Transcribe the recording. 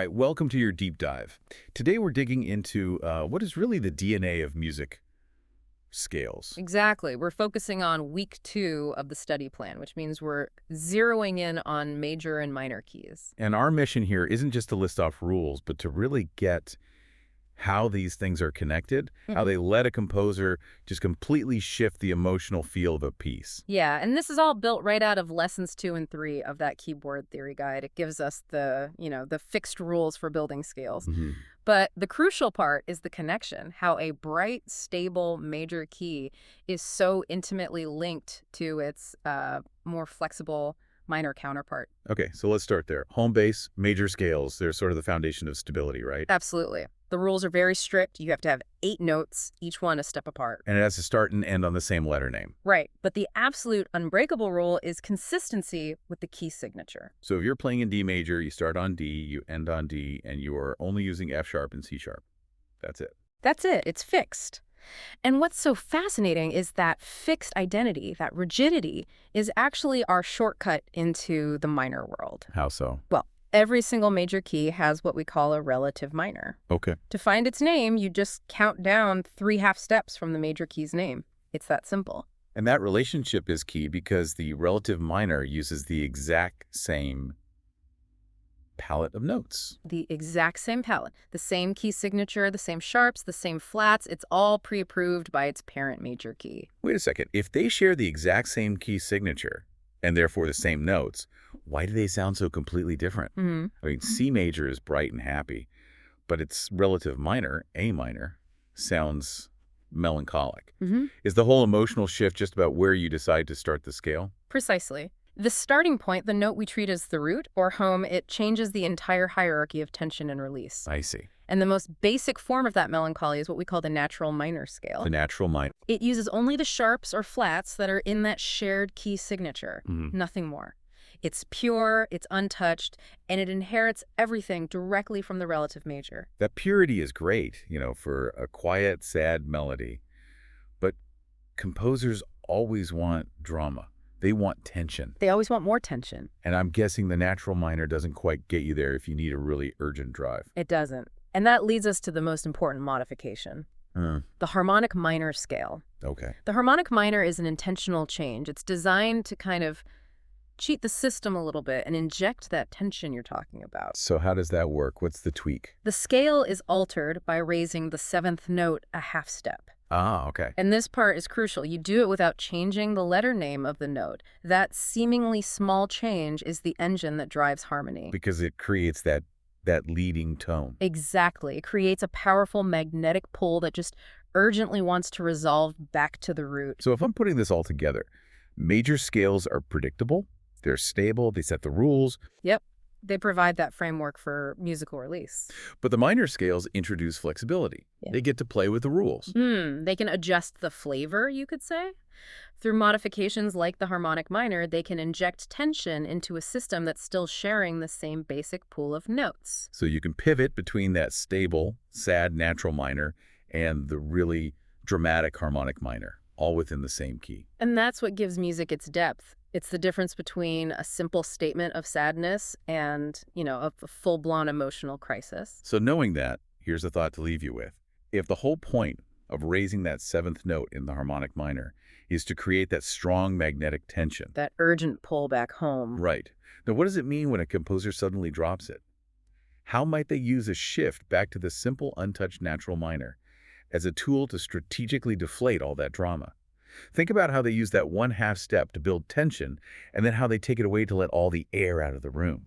Hi, welcome to your deep dive. Today we're digging into what is really the DNA of music scales. Exactly. We're focusing on week 2 of the study plan, which means we're zeroing in on major and minor keys. And our mission here isn't just to list off rules, but to really get how these things are connected, how Mhm. they let a composer just completely shift the emotional feel of a piece. Yeah, and this is all built right out of lessons 2 and 3 of that keyboard theory guide. It gives us the fixed rules for building scales. Hmm. But the crucial part is the connection, how a bright, stable major key is so intimately linked to its more flexible minor counterpart. Okay, so let's start there. Home bass, major scales, they're sort of the foundation of stability, right? Absolutely. The rules are very strict. You have to have 8 notes, each one a step apart. And it has to start and end on the same letter name. Right. But the absolute unbreakable rule is consistency with the key signature. So if you're playing in D major, you start on D, you end on D, and you are only using F sharp and C sharp. That's it. That's it. It's fixed. And what's so fascinating is that fixed identity, that rigidity, is actually our shortcut into the minor world. How so? Well, every single major key has what we call a relative minor. Okay. To find its name, you just count down 3 half steps from the major key's name. It's that simple. And that relationship is key because the relative minor uses the exact same palette of notes. The exact same palette, the same key signature, the same sharps, the same flats. It's all pre-approved by its parent major key. Wait a second. If they share the exact same key signature, and therefore the same notes, why do they sound so completely different? Mm-hmm. I mean, C major is bright and happy, but its relative minor, A minor, sounds melancholic. Mm-hmm. Is the whole emotional shift just about where you decide to start the scale? Precisely. The starting point, the note we treat as the root or home, it changes the entire hierarchy of tension and release. I see. And the most basic form of that melancholy is what we call the natural minor scale. The natural minor. It uses only the sharps or flats that are in that shared key signature, nothing more. It's pure, it's untouched, and it inherits everything directly from the relative major. That purity is great, for a quiet, sad melody. But composers always want drama. They want tension. They always want more tension. And I'm guessing the natural minor doesn't quite get you there if you need a really urgent drive. It doesn't. And that leads us to the most important modification, the harmonic minor scale. Okay. The harmonic minor is an intentional change. It's designed to kind of cheat the system a little bit and inject that tension you're talking about. So how does that work? What's the tweak? The scale is altered by raising the 7th note a half step. Ah, okay. And this part is crucial. You do it without changing the letter name of the note. That seemingly small change is the engine that drives harmony. Because it creates that leading tone. Exactly. It creates a powerful magnetic pull that just urgently wants to resolve back to the root. So if I'm putting this all together, major scales are predictable, they're stable, they set the rules, Yep. They provide that framework for musical release. but the minor scales introduce flexibility. Yeah. They get to play with the rules. They can adjust the flavor, you could say. Through modifications like the harmonic minor, they can inject tension into a system that's still sharing the same basic pool of notes. So you can pivot between that stable, sad natural minor and the really dramatic harmonic minor, all within the same key. And that's what gives music its depth. It's the difference between a simple statement of sadness and, a full-blown emotional crisis. So knowing that, here's a thought to leave you with. If the whole point of raising that 7th note in the harmonic minor is to create that strong magnetic tension. That urgent pull back home. Right. Now, what does it mean when a composer suddenly drops it? How might they use a shift back to the simple, untouched natural minor as a tool to strategically deflate all that drama? Think about how they use that 1/2 step to build tension and then how they take it away to let all the air out of the room.